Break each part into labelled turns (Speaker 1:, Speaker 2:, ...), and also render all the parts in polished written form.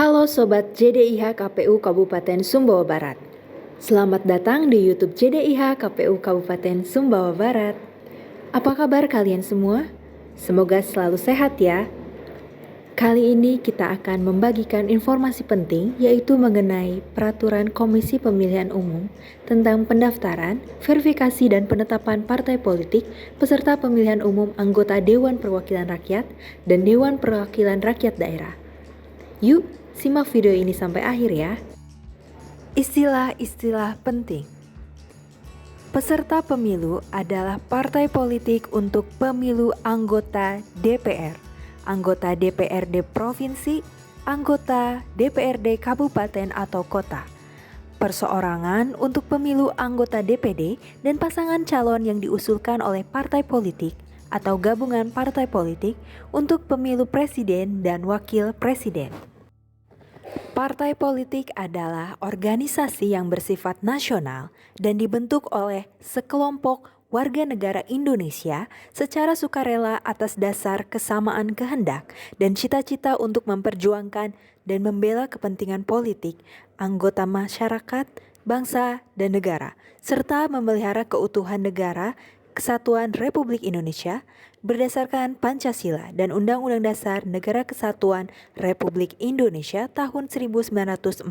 Speaker 1: Halo Sobat JDIH KPU Kabupaten Sumbawa Barat. Selamat datang di YouTube JDIH KPU Kabupaten Sumbawa Barat. Apa kabar kalian semua? Semoga selalu sehat ya. Kali ini kita akan membagikan informasi penting yaitu mengenai Peraturan Komisi Pemilihan Umum tentang pendaftaran, verifikasi dan penetapan partai politik peserta pemilihan umum anggota Dewan Perwakilan Rakyat dan Dewan Perwakilan Rakyat Daerah. Yuk, simak video ini sampai akhir ya. Istilah-istilah penting. Peserta pemilu adalah partai politik untuk pemilu anggota DPR, anggota DPRD provinsi, anggota DPRD kabupaten atau kota, perseorangan untuk pemilu anggota DPD dan pasangan calon yang diusulkan oleh partai politik atau gabungan partai politik untuk pemilu presiden dan wakil presiden. Partai politik adalah organisasi yang bersifat nasional dan dibentuk oleh sekelompok warga negara Indonesia secara sukarela atas dasar kesamaan kehendak dan cita-cita untuk memperjuangkan dan membela kepentingan politik, anggota masyarakat, bangsa, dan negara, serta memelihara keutuhan negara, Kesatuan Republik Indonesia berdasarkan Pancasila dan Undang-Undang Dasar Negara Kesatuan Republik Indonesia tahun 1945.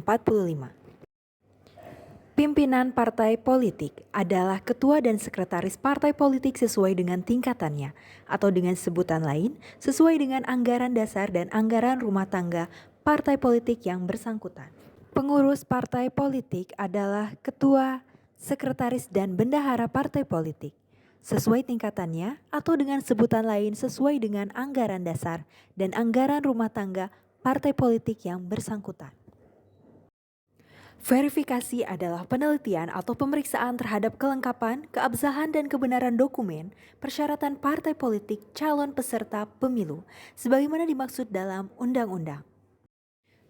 Speaker 1: Pimpinan partai politik adalah ketua dan sekretaris partai politik sesuai dengan tingkatannya atau dengan sebutan lain sesuai dengan anggaran dasar dan anggaran rumah tangga partai politik yang bersangkutan. Pengurus partai politik adalah ketua, sekretaris dan bendahara partai politik sesuai tingkatannya atau dengan sebutan lain sesuai dengan anggaran dasar dan anggaran rumah tangga partai politik yang bersangkutan. Verifikasi adalah penelitian atau pemeriksaan terhadap kelengkapan, keabsahan dan kebenaran dokumen, persyaratan partai politik calon peserta pemilu sebagaimana dimaksud dalam undang-undang.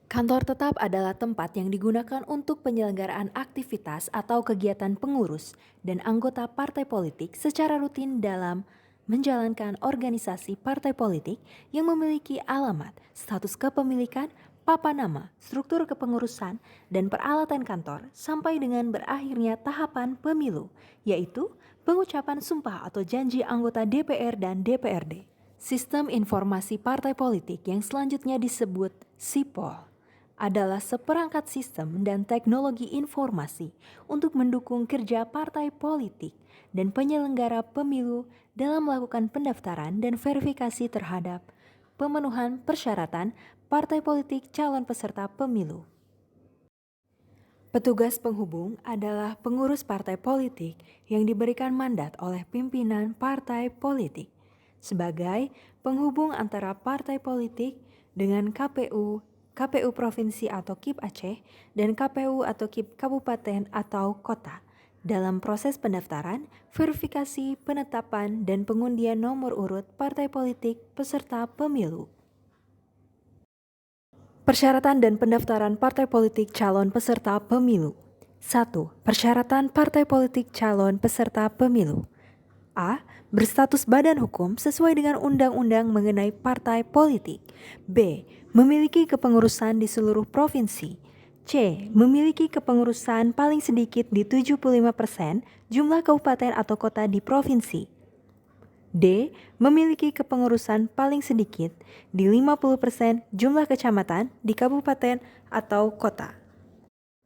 Speaker 1: Kantor tetap adalah tempat yang digunakan untuk penyelenggaraan aktivitas atau kegiatan pengurus dan anggota partai politik secara rutin dalam menjalankan organisasi partai politik yang memiliki alamat, status kepemilikan, papan nama, struktur kepengurusan, dan peralatan kantor sampai dengan berakhirnya tahapan pemilu, yaitu pengucapan sumpah atau janji anggota DPR dan DPRD. Sistem informasi partai politik yang selanjutnya disebut SIPOL adalah seperangkat sistem dan teknologi informasi untuk mendukung kerja partai politik dan penyelenggara pemilu dalam melakukan pendaftaran dan verifikasi terhadap pemenuhan persyaratan partai politik calon peserta pemilu. Petugas penghubung adalah pengurus partai politik yang diberikan mandat oleh pimpinan partai politik sebagai penghubung antara partai politik dengan KPU Provinsi atau KIP Aceh, dan KPU atau KIP Kabupaten atau Kota dalam proses pendaftaran, verifikasi, penetapan, dan pengundian nomor urut partai politik peserta pemilu. Persyaratan dan pendaftaran partai politik calon peserta pemilu. 1. Persyaratan partai politik calon peserta pemilu. A. Berstatus badan hukum sesuai dengan undang-undang mengenai partai politik. B. Memiliki kepengurusan di seluruh provinsi. C. Memiliki kepengurusan paling sedikit di 75% jumlah kabupaten atau kota di provinsi. D. Memiliki kepengurusan paling sedikit di 50% jumlah kecamatan di kabupaten atau kota.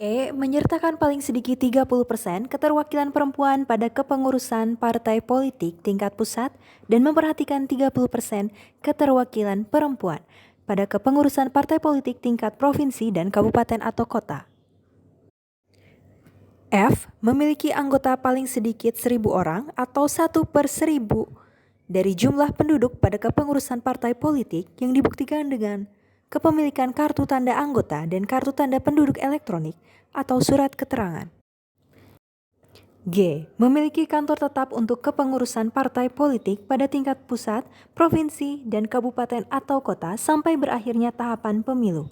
Speaker 1: E. Menyertakan paling sedikit 30% keterwakilan perempuan pada kepengurusan partai politik tingkat pusat dan memperhatikan 30% keterwakilan perempuan pada kepengurusan partai politik tingkat provinsi dan kabupaten atau kota. F. Memiliki anggota paling sedikit 1.000 orang atau 1/1000 dari jumlah penduduk pada kepengurusan partai politik yang dibuktikan dengan kepemilikan kartu tanda anggota dan kartu tanda penduduk elektronik atau surat keterangan. G. Memiliki kantor tetap untuk kepengurusan partai politik pada tingkat pusat, provinsi, dan kabupaten atau kota sampai berakhirnya tahapan pemilu.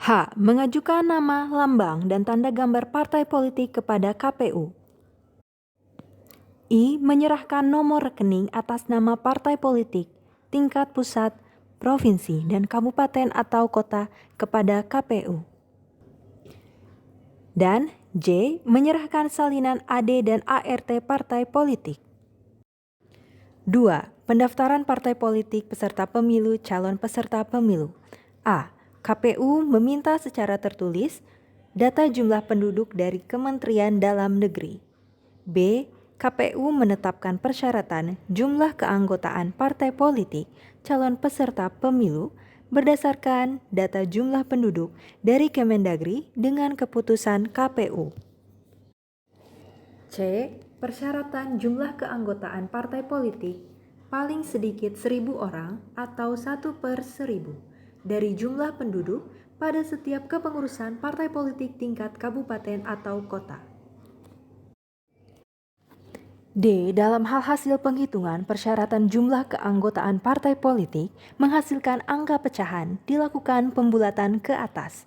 Speaker 1: H. Mengajukan nama, lambang, dan tanda gambar partai politik kepada KPU. I. Menyerahkan nomor rekening atas nama partai politik tingkat pusat, provinsi, dan kabupaten atau kota kepada KPU. Dan J. Menyerahkan salinan AD dan ART partai politik. 2. Pendaftaran partai politik peserta pemilu calon peserta pemilu. A. KPU meminta secara tertulis data jumlah penduduk dari Kementerian Dalam Negeri. B. KPU menetapkan persyaratan jumlah keanggotaan partai politik calon peserta pemilu berdasarkan data jumlah penduduk dari Kemendagri dengan keputusan KPU. C. Persyaratan jumlah keanggotaan partai politik paling sedikit 1.000 orang atau 1/1000 dari jumlah penduduk pada setiap kepengurusan partai politik tingkat kabupaten atau kota. D. Dalam hal hasil penghitungan persyaratan jumlah keanggotaan partai politik menghasilkan angka pecahan dilakukan pembulatan ke atas.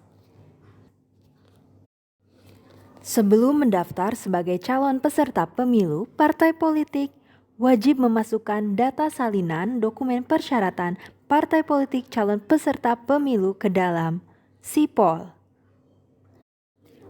Speaker 1: Sebelum mendaftar sebagai calon peserta pemilu, partai politik wajib memasukkan data salinan dokumen persyaratan partai politik calon peserta pemilu ke dalam SIPOL.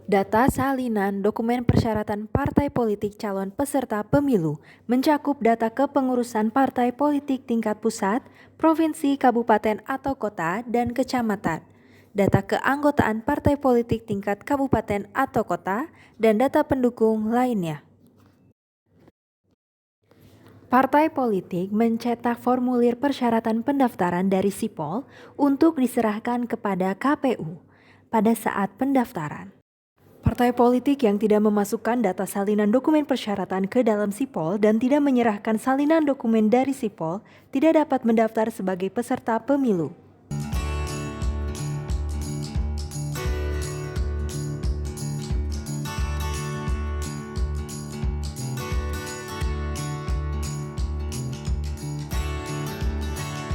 Speaker 1: Data salinan dokumen persyaratan partai politik calon peserta pemilu mencakup data kepengurusan partai politik tingkat pusat, provinsi, kabupaten atau kota, dan kecamatan, data keanggotaan partai politik tingkat kabupaten atau kota, dan data pendukung lainnya. Partai politik mencetak formulir persyaratan pendaftaran dari SIPOL untuk diserahkan kepada KPU pada saat pendaftaran. Partai politik yang tidak memasukkan data salinan dokumen persyaratan ke dalam SIPOL dan tidak menyerahkan salinan dokumen dari SIPOL tidak dapat mendaftar sebagai peserta pemilu.